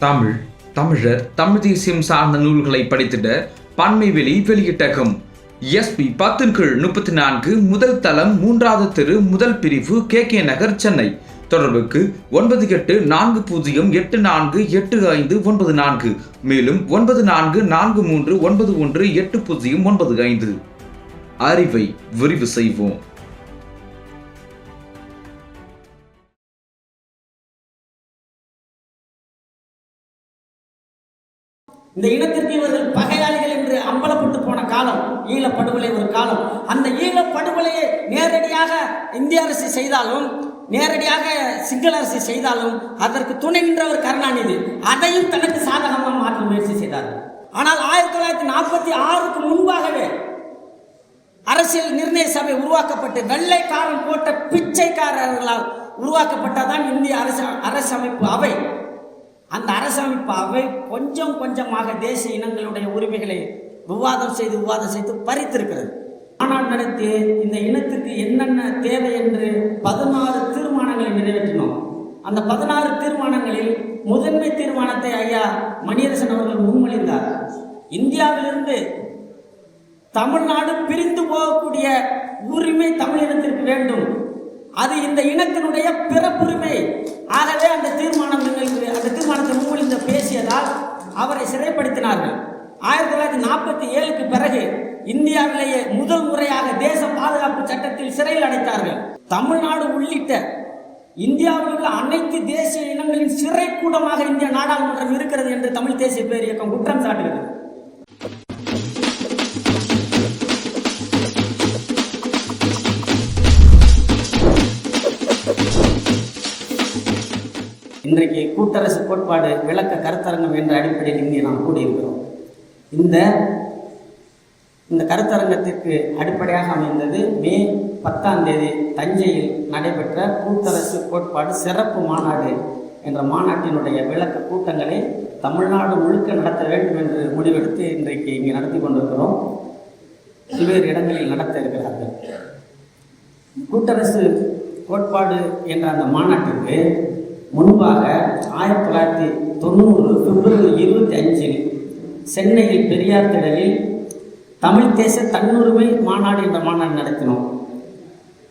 தமிழ், தமிழர், தமிழ் தேசியம் சார்ந்த நூல்களை படித்திட பன்மைவெளி வெளியிட்டகம் SP 10/34 முதல் தளம் 3வது தெரு முதல் பிரிவு KK நகர் சென்னை. தொடர்புக்கு 9840848594 மேலும் 9443918095. அறிவை விரிவு செய்வோம். இந்த இனத்திற்கு இவர்கள் பகையாளிகள் என்று அம்பலப்பட்டு போன காலம் ஈழப்படுகொலை ஒரு காலம். அந்த ஈழப்படுகொலையை நேரடியாக இந்திய அரசு செய்தாலும் நேரடியாக சிங்கள அரசு செய்தாலும் அதற்கு துணை நின்றவர் கருணாநிதி அதையும் தனக்கு சாதகமாக மாற்ற முயற்சி செய்தார். ஆனால் 1946க்கு முன்பாகவே அரசியல் நிர்ணய சபை உருவாக்கப்பட்டு வெள்ளைக்காரன் போட்ட பிச்சைக்காரர்களால் உருவாக்கப்பட்டதான் இந்திய அரசமைப்பு அவை. அந்த அரசமைப்பு அவை கொஞ்சம் கொஞ்சமாக தேசிய இனங்களுடைய உரிமைகளை விவாதம் செய்து பறித்திருக்கிறது. மாநாடு நடத்தி இந்த இனத்திற்கு என்னென்ன தேவை என்று 16 தீர்மானங்களை நிறைவேற்றினோம். அந்த 16 தீர்மானங்களில் முதன்மை தீர்மானத்தை ஐயா மணியரசன் அவர்கள் முன்மொழிந்தார். இந்தியாவிலிருந்து தமிழ்நாடு பிரிந்து போகக்கூடிய உரிமை தமிழ் இனத்திற்கு வேண்டும், அது இந்த இனத்தினுடைய பிறப்புரிமை. ஆகவே அந்த தீர்மானத்தை முன்மொழிந்த பேசியதால் அவரை சிறைப்படுத்தினார்கள். 1947க்கு பிறகு இந்தியாவிலேயே முதல் முறையாக தேச பாதுகாப்பு சட்டத்தில் சிறையில் அடைத்தார்கள். தமிழ்நாடு உள்ளிட்ட இந்தியாவில் உள்ள அனைத்து தேசிய இனங்களின் சிறை கூடமாக இந்திய நாடாளுமன்றம் இருக்கிறது என்று தமிழ் தேசிய பேரியக்கம் குற்றம் சாட்டுகிறது. இன்றைக்கு கூட்டரசு கோட்பாடு விளக்க கருத்தரங்கம் என்ற அடிப்படையில் இங்கே நாம் கூடியிருக்கிறோம். இந்த கருத்தரங்கத்திற்கு அடிப்படையாக அமைந்தது மே 10ஆம் தேதி தஞ்சையில் நடைபெற்ற கூட்டரசு கோட்பாடு சிறப்பு மாநாடு என்ற மாநாட்டினுடைய விளக்க கூட்டங்களை தமிழ்நாடு முழுக்க நடத்த வேண்டும் என்று முடிவெடுத்து இன்றைக்கு இங்கே நடத்தி கொண்டிருக்கிறோம். பல்வேறு இடங்களில் நடத்த இருக்கிறார்கள். கூட்டரசு கோட்பாடு என்ற அந்த மாநாட்டிற்கு முன்பாக 1990 பிப்ரவரி 25 சென்னையில் பெரியார் திடலில் தமிழ் தேச தன்னுரிமை மாநாடு என்ற மாநாடு நடத்தினோம்.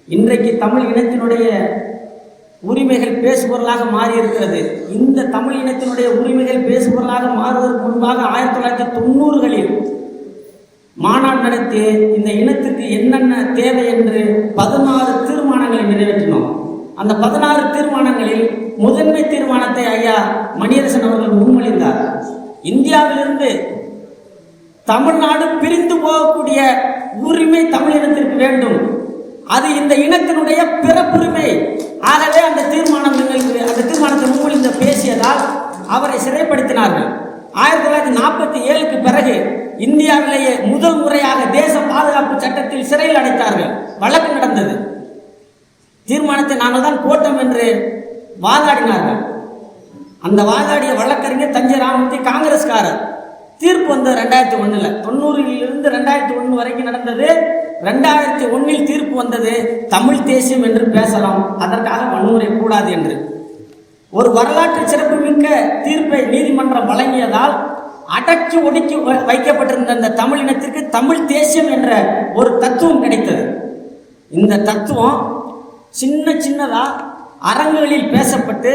இன்றைக்கு தமிழ் இனத்தினுடைய உரிமைகள் பேசுபொருளாக மாறி இருக்கிறது. இந்த தமிழ் இனத்தினுடைய உரிமைகள் பேசுபொருளாக மாறுவதற்கு முன்பாக 1990களில் மாநாடு நடத்தி இந்த இனத்திற்கு என்னென்ன தேவை என்று 16 தீர்மானங்களை நிறைவேற்றினோம். அந்த 16 தீர்மானங்களில் முதன்மை தீர்மானத்தை ஐயா மணியரசன் அவர்கள் முன்மொழிந்தார். இந்தியாவிலிருந்து தமிழ்நாடு பிரிந்து போகக்கூடிய உரிமை தமிழினத்திற்கு வேண்டும், அது இந்த இனத்தினுடைய பிறப்புரிமை. ஆகவே அந்த தீர்மானத்தை முன்மொழிந்த பேசியதால் அவரை சிறைப்படுத்தினார்கள். 1947க்கு பிறகு இந்தியாவிலேயே முதல் முறையாக தேச பாதுகாப்பு சட்டத்தில் சிறையில் அடைத்தார்கள். வழக்கு நடந்தது. தீர்மானத்தை நாங்கள் தான் போட்டோம் என்று வாதாடினார்கள். அந்த வாதாடிய வழக்கறிஞர் தஞ்சை ராமமூர்த்தி காங்கிரஸ்காரர். தீர்ப்பு வந்தது 2001. 90லிருந்து 2001 வரைக்கும் நடந்தது. 2001 தீர்ப்பு வந்தது, தமிழ் தேசியம் என்று பேசலாம், அதற்காக வன்முறை கூடாது என்று. ஒரு வரலாற்று சிறப்புமிக்க தீர்ப்பை நீதிமன்றம் வழங்கியதால் அடக்கி ஒடுக்கி வைக்கப்பட்டிருந்த அந்த தமிழ் இனத்திற்கு தமிழ் தேசியம் என்ற ஒரு தத்துவம் கிடைத்தது. இந்த தத்துவம் சின்னதா அரங்குகளில் பேசப்பட்டு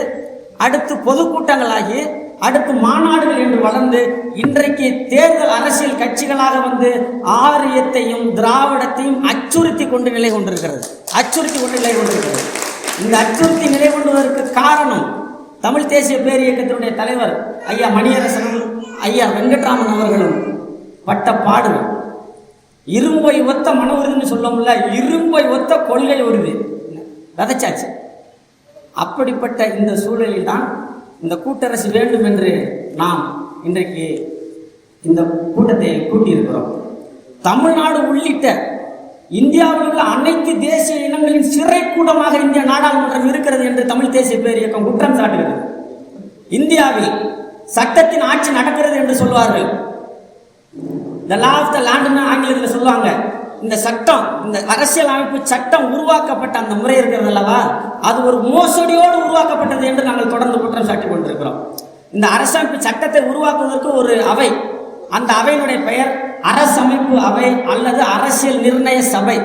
அடுத்து பொதுக்கூட்டங்களாகி அடுத்து மாநாடுகள் என்று வளர்ந்து இன்றைக்கு தேர்தல் அரசியல் கட்சிகளாக வந்து ஆரியத்தையும் திராவிடத்தையும் அச்சுறுத்தி கொண்டு நிலை கொண்டிருக்கிறது. இந்த அச்சுறுத்தி நிலை கொண்டுவதற்கு காரணம் தமிழ் தேசிய பேரியக்கத்தினுடைய தலைவர் ஐயா மணியரசனும் ஐயா வெங்கட்ராமன் அவர்களும் பட்ட பாடுகள். இரும்பை ஒத்த மன உறுதினு சொல்லமுல்ல, இரும்பை ஒத்த கொள்கை உறுதி விதைச்சாச்சு. அப்படிப்பட்ட இந்த சூழலில் தான் இந்த கூட்டரசு வேண்டும் என்று நாம் இன்றைக்கு இந்த கூட்டத்தை கூட்டியிருக்கிறோம். தமிழ்நாடு உள்ளிட்ட இந்தியாவில் உள்ள அனைத்து தேசிய இனங்களின் சிறை கூடமாக இந்திய நாடாளுமன்றம் இருக்கிறது என்று தமிழ் தேசிய பேரியக்கம் குற்றம் சாட்டுகிறது. இந்தியாவில் சட்டத்தின் ஆட்சி நடக்கிறது என்று சொல்வார்கள். த லா ஆஃப் த லேண்ட்னு ஆங்கிலத்தில் சொல்லுவாங்க. இந்த சட்டம், இந்த அரசியல் அமைப்பு சட்டம் உருவாக்கப்பட்ட அந்த முறை இருக்கிறது அல்லவா, அது ஒரு மோசடியோடு உருவாக்கப்பட்டது என்று நாங்கள் தொடர்ந்து குற்றம் சாட்டி கொண்டிருக்கிறோம். இந்த அரசமைப்பு சட்டத்தை உருவாக்குவதற்கு ஒரு அவை, அந்த அவையினுடைய பெயர் அரசமைப்பு அவை அல்லது அரசியல் நிர்ணய சபை.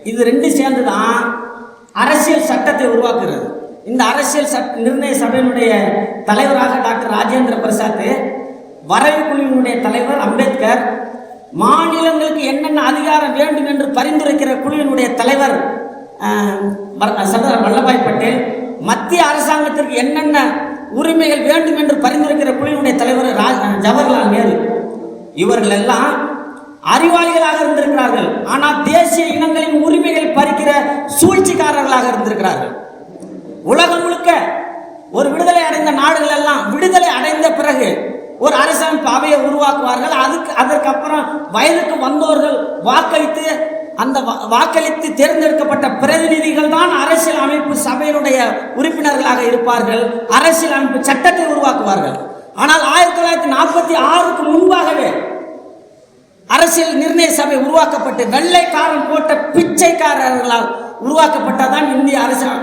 இது ரெண்டு சேர்ந்து தான் அரசியல் சட்டத்தை உருவாக்குகிறது. இந்த அரசியல் நிர்ணய சபையினுடைய தலைவராக டாக்டர் ராஜேந்திர பிரசாத், வரைவு குழுவினுடைய தலைவர் அம்பேத்கர், மாநிலங்களுக்கு என்னென்ன அதிகாரம் வேண்டும் என்று பரிந்துரைக்கிற குழுவினுடைய தலைவர் சர்தார் வல்லபாய் பட்டேல், மத்திய அரசாங்கத்திற்கு என்னென்ன உரிமைகள் வேண்டும் என்று பரிந்துரைக்கிற குழுவினுடைய தலைவர் ஜவஹர்லால் நேரு, இவர்கள் எல்லாம் அறிவாளிகளாக இருந்திருக்கிறார்கள். ஆனால் தேசிய இனங்களின் உரிமைகள் பறிக்கிற சூழ்ச்சிக்காரர்களாக இருந்திருக்கிறார்கள். உலகம் முழுக்க ஒரு விடுதலை அடைந்த நாடுகள் எல்லாம் விடுதலை அடைந்த பிறகு ஒரு அரசமைப்பு அவையை உருவாக்குவார்கள். அதற்கப்புறம் வயதுக்கு வந்தோர்கள் வாக்களித்து அந்த வாக்களித்து தேர்ந்தெடுக்கப்பட்ட பிரதிநிதிகள் தான் அரசியல் அமைப்பு சபையினுடைய உறுப்பினர்களாக இருப்பார்கள், அரசியல் அமைப்பு சட்டத்தை உருவாக்குவார்கள். ஆனால் 1946க்கு முன்பாகவே அரசியல் நிர்ணய சபை உருவாக்கப்பட்டு வெள்ளைக்காரன் போட்ட பிச்சைக்காரர்களால் உருவாக்கப்பட்டதான் இந்திய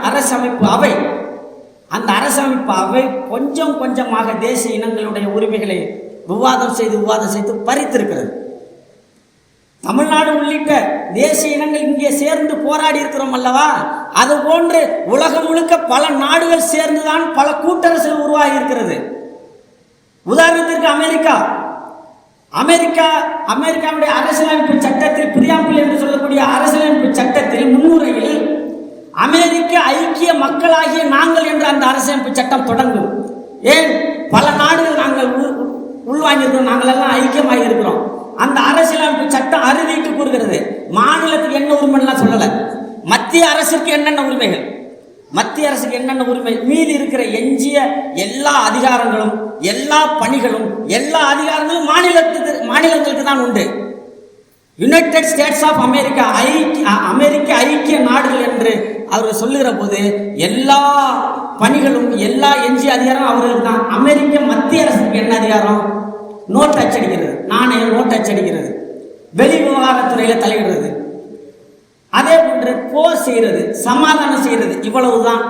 அரசமைப்பு அவை. அந்த அரசமைப்பு அவை கொஞ்சம் கொஞ்சமாக தேசிய இனங்களுடைய உரிமைகளை விவாதம் செய்து பறித்திருக்கிறது. தமிழ்நாடு உள்ளிட்ட தேசிய இனங்கள் இங்கே சேர்ந்து போராடி இருக்கிறோம் அல்லவா, அது போன்று உலகம் முழுக்க பல நாடுகள் சேர்ந்துதான் பல கூட்டரசுகள் உருவாகி இருக்கிறது. உதாரணத்திற்கு அமெரிக்காவுடைய அரசியலமைப்பு சட்டத்தில், பிரியாம்பிள் என்று சொல்லக்கூடிய அரசியலமைப்பு சட்டத்தில் முன்னுரையில் அமெரிக்க ஐக்கிய மக்களாகிய நாங்கள் என்ற அந்த அரசியலமைப்பு சட்டம் தொடங்கும். ஏன், பல நாடுகள் நாங்கள் உள்வாங்கியிருக்கிறோம், நாங்கள் எல்லாம் ஐக்கியமாக இருக்கிறோம். அந்த அரசியலமைப்பு சட்டம் அறுதிட்டு கூறுகிறது மாநிலத்துக்கு என்ன உரிமைலாம் சொல்லலை, மத்திய அரசுக்கு என்னென்ன உரிமைகள், மத்திய அரசுக்கு என்னென்ன உரிமை, மீதி இருக்கிற எஞ்சிய எல்லா அதிகாரங்களும் எல்லா பணிகளும் எல்லா அதிகாரங்களும் மாநிலங்களுக்கு தான் உண்டு. யுனைடெட் ஸ்டேட்ஸ் ஆஃப் அமெரிக்க ஐக்கிய நாடுகள் என்று அவர் சொல்லுகிற போது எல்லா பணிகளும் எல்லா எஞ்சிய அதிகாரம் அவர்களுக்கு தான். அமெரிக்க மத்திய அரசுக்கு என்ன அதிகாரம்? நோட்டு அச்சடிக்கிறது, நாணய நோட்டு அச்சடிக்கிறது, வெளி விவகாரத்துறையில் தலையிடுறது, அதே போன்று போர் செய்கிறது, சமாதானம் செய்கிறது, இவ்வளவுதான்.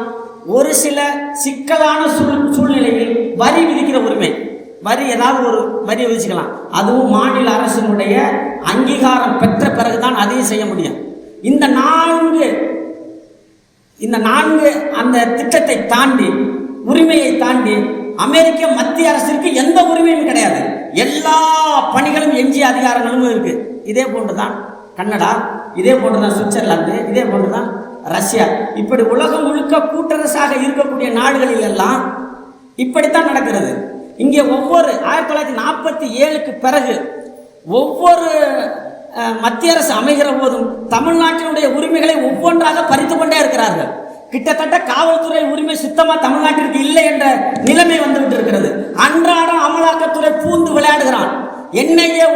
ஒரு சில சிக்கலான சூழ்நிலையில் வரி விதிக்கிற உரிமை, வரி ஏதாவது ஒரு வரி விதிச்சுக்கலாம், அதுவும் மாநில அரசினுடைய அங்கீகாரம் பெற்ற பிறகுதான் அதையும் செய்ய முடியும். இந்த நான்கு அந்த திட்டத்தை தாண்டி, உரிமையை தாண்டி அமெரிக்க மத்திய அரசிற்கு எந்த உரிமையும் கிடையாது. எல்லா பணிகளும் எஞ்சிய அதிகாரங்களும் இருக்கு. இதே போன்றுதான் கனடா, இதே போன்றுதான் சுவிட்சர்லாந்து, இதே போன்றுதான் ரஷ்யா. இப்படி உலகம் முழுக்க கூட்டரசாக இருக்கக்கூடிய நாடுகளில் எல்லாம் இப்படித்தான் நடக்கிறது. இங்கே ஒவ்வொரு 1947க்கு பிறகு ஒவ்வொரு மத்திய அரசு அமைகிற போதும் தமிழ்நாட்டினுடைய உரிமைகளை ஒவ்வொன்றாக பறித்து கொண்டே இருக்கிறார்கள். கிட்டத்தட்ட காவல்துறை உரிமை சுத்தமா தமிழ்நாட்டிற்கு இல்லை என்ற நிலைமை வந்துவிட்டு இருக்கிறது. அன்றாடம் அமலாக்கத்துறை பூந்து விளையாடுகிறான், என்ஐஏ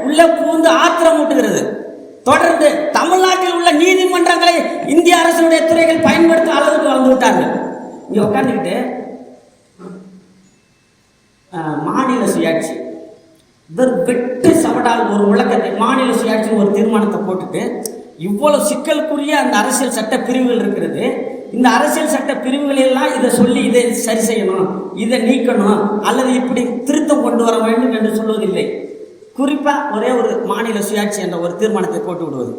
உள்ள பூந்து ஆத்திரம் ஊட்டுகிறது. தொடர்ந்து தமிழ்நாட்டில் உள்ள நீதிமன்றங்களை இந்திய அரசுடைய துறைகள் பயன்படுத்தும் அளவுக்கு வந்து விட்டார்கள். இங்க உட்காந்துக்கிட்டு மாநில சுயாட்சி வெட்டு சவடால் ஒரு முழக்கத்தை, மாநில சுயாட்சி ஒரு தீர்மானத்தை போட்டுட்டு இவ்வளவு சிக்கலுக்குரிய அந்த அரசியல் சட்ட பிரிவுகள் இருக்கிறது. இந்த அரசியல் சட்ட பிரிவுகள் எல்லாம் இதை சொல்லி இதை சரி செய்யணும், இதை நீக்கணும், அல்லது இப்படி திருத்தம் கொண்டு வர வேண்டும் என்று சொல்வதில்லை. குறிப்பாக ஒரே ஒரு மாநில சுயாட்சி என்ற ஒரு தீர்மானத்தை போட்டு விடுவது.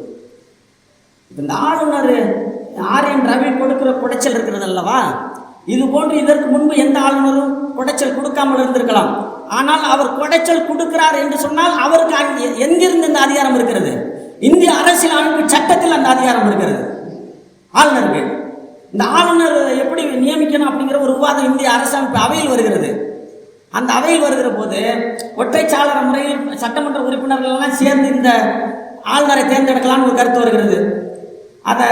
இந்த ஆளுநர் RN ரவி கொடுக்கிற குடைச்சல் இருக்கிறது அல்லவா, இது போன்று இதற்கு முன்பு எந்த ஆளுநரும் குடைச்சல் கொடுக்காமல் இருந்திருக்கலாம். ஆனால் அவர் குடைச்சல் கொடுக்கிறார் என்று சொன்னால் அவருக்கு எங்கிருந்து இந்த அதிகாரம் இருக்கிறது? இந்திய அரசியல் அமைப்பு சட்டத்தில் அந்த அதிகாரம் இருக்கிறது ஆளுநருக்கு. இந்த ஆளுநர் எப்படி நியமிக்கணும் அப்படிங்கிற ஒரு விவாதம் இந்திய அரசமைப்பு அவையில் வருகிறது. அந்த அவையில் வருகிற போது ஒற்றைச்சாளர முறையில் சட்டமன்ற உறுப்பினர்கள் எல்லாம் சேர்ந்து இந்த ஆளுநரை தேர்ந்தெடுக்கலாம்னு ஒரு கருத்து வருகிறது. அதை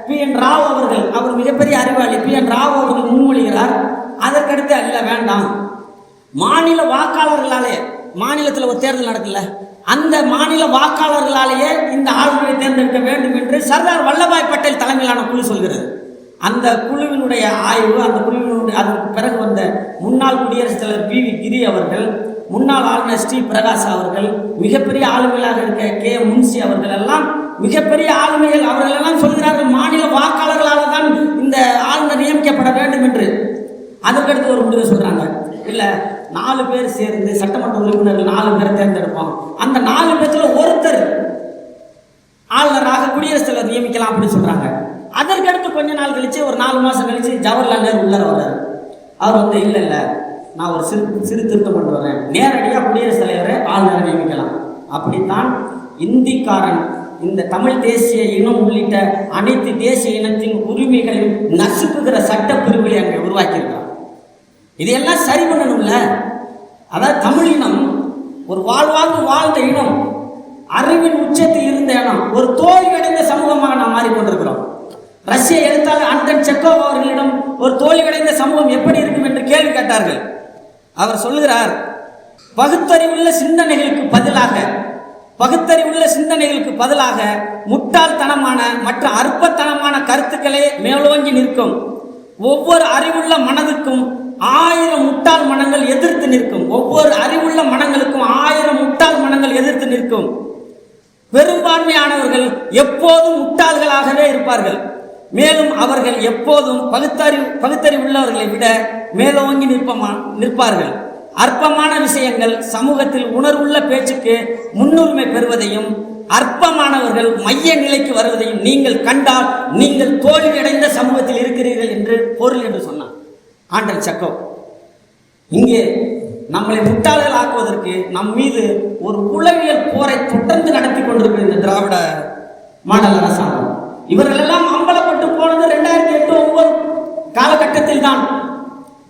PN ராவ் அவர்கள், அவர் மிகப்பெரிய அறிவாளி, PN ராவ் அவர்கள் முன்மொழிகிறார். அதற்கடுத்து அல்ல, வேண்டாம், மாநில வாக்காளர்களாலே, மாநிலத்தில் ஒரு தேர்தல் நடக்கல, அந்த மாநில வாக்காளர்களாலேயே இந்த ஆளுநரை தேர்ந்தெடுக்க வேண்டும் என்று சர்தார் வல்லபாய் பட்டேல் தலைமையிலான குழு சொல்கிறது. அந்த குழுவினுடைய ஆய்வு, அந்த குழுவினுடைய அதற்கு பிறகு வந்த முன்னாள் குடியரசுத் தலைவர் PV கிரி அவர்கள், முன்னாள் ஆளுநர் ஸ்ரீ பிரகாஷ் அவர்கள், மிகப்பெரிய ஆளுமைகளாக இருக்க K முன்சி அவர்கள் எல்லாம் மிகப்பெரிய ஆளுமைகள். அவர்கள் எல்லாம் சொல்கிறார்கள் மாநில வாக்காளர்களால் தான் இந்த ஆளுநர் நியமிக்கப்பட வேண்டும் என்று. அதற்கடுத்து ஒரு முடிவு சொல்றாங்க, இல்லை 4 பேர் சேர்ந்து சட்டமன்ற உறுப்பினர்கள் 4 பேரை தேர்ந்தெடுப்போம், அந்த 4 பேர்த்துல ஒருத்தர் ஆளுநராக குடியரசுத் தலைவர் நியமிக்கலாம் அப்படின்னு சொல்றாங்க. அதற்கடுத்து கொஞ்ச நாள் கழிச்சு, ஒரு 4 மாசம் கழிச்சு ஜவஹர்லால் நேரு உள்ளர வர்றாரு. அவர் இல்லை நான் ஒரு சிறு திருத்தம் கொண்டு வரேன், நேரடியாக குடியரசுத் தலைவரை ஆளுநரை நியமிக்கலாம். அப்படித்தான் இந்திக்காரன் இந்த தமிழ் தேசிய இனம் உள்ளிட்ட அனைத்து தேசிய இனத்தின் உரிமைகளையும் நசுக்குகிற சட்டப்பிரிவுகளை அங்கே உருவாக்கியிருக்கிறார். இதையெல்லாம் சரி பண்ணணும்ல. அதாவது தமிழ் இனம் ஒரு வாழ்வாங்கு வாழ்ந்த இனம், அறிவின் உச்சத்தில் இருந்த இனம், ஒரு தோல்வியடைந்த சமூகமாக நாம் மாறிக்கொண்டிருக்கிறோம். ரஷ்ய எழுத்தாளர் அன்டன் செக்கோவ் அவர்களிடம் ஒரு தோல்வியடைந்த சமூகம் எப்படி இருக்கும் என்று கேள்வி கேட்டார்கள். அவர் சொல்லுகிறார், பகுத்தறிவுள்ள சிந்தனைகளுக்கு பதிலாக முட்டாள்தனமான மற்ற அற்பத்தனமான கருத்துக்களே மேலோங்கி நிற்கும். ஒவ்வொரு அறிவுள்ள மனதுக்கும் 1000 முட்டாள் மனங்கள் எதிர்த்து நிற்கும். ஒவ்வொரு அறிவுள்ள மனங்களுக்கும் 1000 முட்டாள் மனங்கள் எதிர்த்து நிற்கும். பெரும்பான்மையானவர்கள் எப்போதும் முட்டாள்களாகவே இருப்பார்கள். மேலும் அவர்கள் எப்போதும் பகுத்தறிவுள்ளவர்களை விட மேலோங்கி நிற்பார்கள். அற்பமான விஷயங்கள் சமூகத்தில் உணர்வுள்ள பேச்சுக்கு முன்னுரிமை பெறுவதையும் அற்பமானவர்கள் மைய நிலைக்கு வருவதையும் நீங்கள் கண்டால் நீங்கள் தோல்வியடைந்த சமூகத்தில் இருக்கிறீர்கள் என்று பொருள் என்று சொன்னார் ஆண்டன் செக்கோவ். இங்கே நம்மளை முட்டாள்கள் ஆக்குவதற்கு நம் மீது ஒரு உளவியல் போரை தொடர்ந்து நடத்தி கொண்டிருக்கிற இந்த திராவிட மாடல் அரசாங்கம். இவர்கள் எல்லாம் அம்பலப்பட்டு போனது 2008-2009 காலகட்டத்தில் தான்.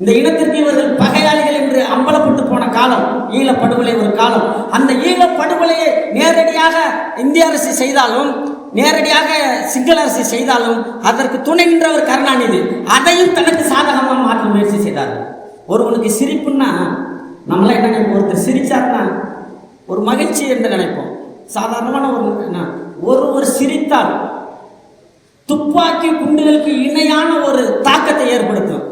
இந்த இனத்திற்கு இவர்கள் பகையாளிகள் என்று அம்பலப்பட்டு போன காலம் ஈழப்படுகொலை ஒரு காலம். அந்த ஈழப்படுகொலையை நேரடியாக இந்திய அரசு செய்தாலும், நேரடியாக சிங்கள அரசு செய்தாலும் அதற்கு துணை நின்றவர் கருணாநிதி. அதையும் தனக்கு சாதகமாக மாற்ற முயற்சி செய்தார். ஒருவனுக்கு சிரிப்புன்னா நம்மளாம் என்ன நினைப்போம், ஒருத்தர் சிரிச்சார்னா ஒரு மகிழ்ச்சி என்று நினைப்போம். சாதாரணமான ஒருவர் சிரித்தால் துப்பாக்கி குண்டுகளுக்கு இணையான ஒரு தாக்கத்தை ஏற்படுத்தும்.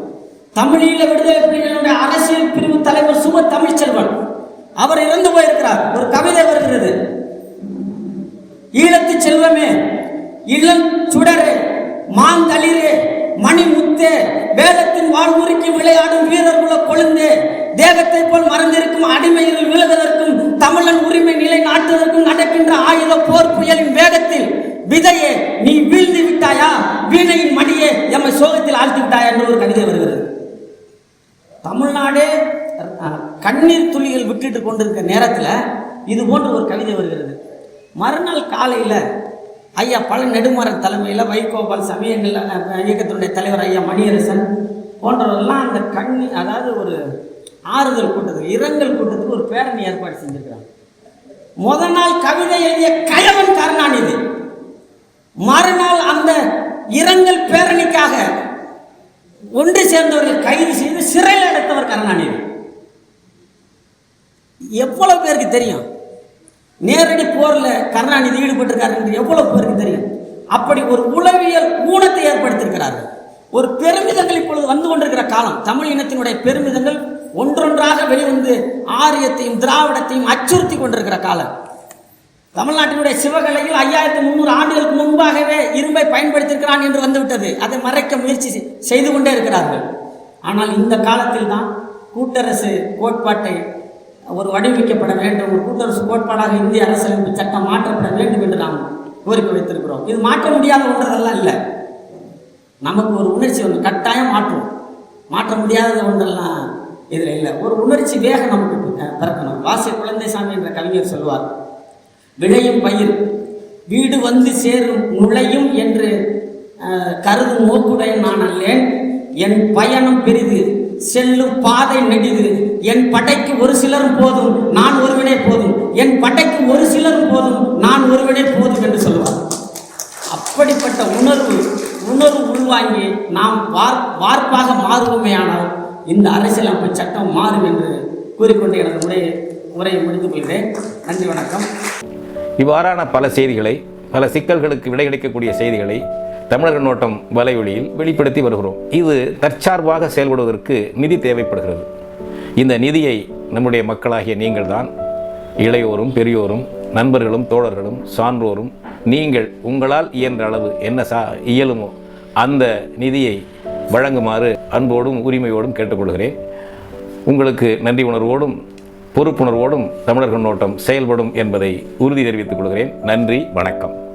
தமிழீழ விடுதலை புலிகளுடைய அரசியல் பிரிவு தலைவர் சும தமிழ்ச்செல்வன் அவர் இறந்து போயிருக்கிறார். ஒரு கவிதை வருகிறது, ஈழத்து செல்வமே, இளம் சுடரே, மாந்தளிரே, மணிமுத்தே, வேதத்தின் வாழ்முறைக்கு விளையாடும் வீரர்குல கொழுந்தே, தேகத்தை போல் மறந்திருக்கும் அடிமையில் விலகுவதற்கும் தமிழன் உரிமை நிலை நாட்டுவதற்கும் நடக்கின்ற ஆயுத போர் புயலின் வேகத்தில் விதையே நீ வீழ்ந்து விட்டாயா, வீணையின் மடியே எம்மை சோகத்தில் ஆழ்த்தி விட்டாயா என்று ஒரு கவிதை வருகிறது. தமிழ்நாடே கண்ணீர் துளிகள் விட்டுட்டு கொண்டிருக்கிற நேரத்தில் இது போன்ற ஒரு கவிதை வருகிறது. மறுநாள் காலையில் ஐயா பல நெடுமாறன் தலைமையில் வைகோபால் சமயங்கள் இயக்கத்தினுடைய தலைவர் ஐயா மணியரசன் போன்றவர்கள்லாம் அந்த அதாவது ஒரு ஆறுதல் கூட்டத்துக்கு, இரங்கல் கூட்டத்துக்கு ஒரு பேரணி ஏற்பாடு செஞ்சிருக்கிறாங்க. முதல் நாள் கவிதை எழுதிய கயவன் கருணாநிதி, மறுநாள் அந்த இரங்கல் பேரணிக்காக ஒன்று சேர்ந்தவர்கள் கைது செய்து சிறையில் அடைத்தவர் கருணாநிதி. எவ்வளவு பேருக்கு தெரியும் நேரடி போரில் கருணாநிதி ஈடுபட்டிருக்காரு என்று? எவ்வளவு பேருக்கு தெரியும்? அப்படி ஒரு உளவியல் ஊனத்தை ஏற்படுத்தியிருக்கிறார்கள். ஒரு பெருமிதங்கள் இப்பொழுது வந்து கொண்டிருக்கிற காலம். தமிழ் இனத்தினுடைய பெருமிதங்கள் ஒன்றொன்றாக வெளிவந்து ஆரியத்தையும் திராவிடத்தையும் அச்சுறுத்தி கொண்டிருக்கிற காலம். தமிழ்நாட்டினுடைய சிவகலையில் 5300 ஆண்டுகளுக்கு முன்பாகவே இரும்பை பயன்படுத்தியிருக்கிறான் என்று வந்துவிட்டது. அதை மறைக்க முயற்சி செய்து கொண்டே இருக்கிறார்கள். ஆனால் இந்த காலத்தில் தான் கூட்டரசு கோட்பாட்டை ஒரு வடிவமைக்கப்பட வேண்டும், ஒரு கூட்டரசு கோட்பாடாக இந்திய அரசியலமைப்பு சட்டம் மாற்றப்பட வேண்டும் என்று நாம் கோரிக்கை வைத்திருக்கிறோம். இது மாற்ற முடியாத ஒன்றெல்லாம் இல்லை. நமக்கு ஒரு உணர்ச்சி ஒன்று கட்டாயம் மாற்ற முடியாத ஒன்றெல்லாம் இதில் இல்லை. ஒரு உணர்ச்சி வேகம் நமக்கு பிறக்கணும். வாசிய குழந்தைசாமி என்ற கவிஞர் சொல்வார், விளையும் பயிர் வீடு வந்து சேரும் நுழையும் என்று கருதும் நோக்குடைய நான் அல்லேன். என் பயணம் பெரிது, செல்லும் பாதை நெடிது. என் படைக்கு ஒரு சிலரும் போதும், நான் ஒருவனே போதும். என் படைக்கு ஒரு சிலரும் போதும், நான் ஒருவனே போதும் என்று சொல்லுவார். அப்படிப்பட்ட உணர்வு உள்வாங்கி நாம் வார்ப்பாக மாறுவோமே ஆனால் இந்த அரசியலமைப்பு சட்டம் மாறும் என்று கூறிக்கொண்டு எனது உரையை முடித்துக் கொள்கிறேன். நன்றி, வணக்கம். இவ்வாறான பல செய்திகளை, பல சிக்கல்களுக்கு விடை கிடைக்கக்கூடிய செய்திகளை தமிழர் நோட்டம் வலையொலியில் வெளிப்படுத்தி வருகிறோம். இது தற்சார்பாக செயல்படுவதற்கு நிதி தேவைப்படுகிறது. இந்த நிதியை நம்முடைய மக்களாகிய நீங்கள் தான், இளையோரும் பெரியோரும் நண்பர்களும் தோழர்களும் சான்றோரும் நீங்கள் உங்களால் இயன்ற அளவு என்ன இயலுமோ அந்த நிதியை வழங்குமாறு அன்போடும் உரிமையோடும் கேட்டுக்கொள்கிறேன். உங்களுக்கு நன்றி உணர்வோடும் பொறுப்புணர்வோடும் தமிழர் கண்ணோட்டம் செயல்படும் என்பதை உறுதி தெரிவித்துக் கொள்கிறேன். நன்றி, வணக்கம்.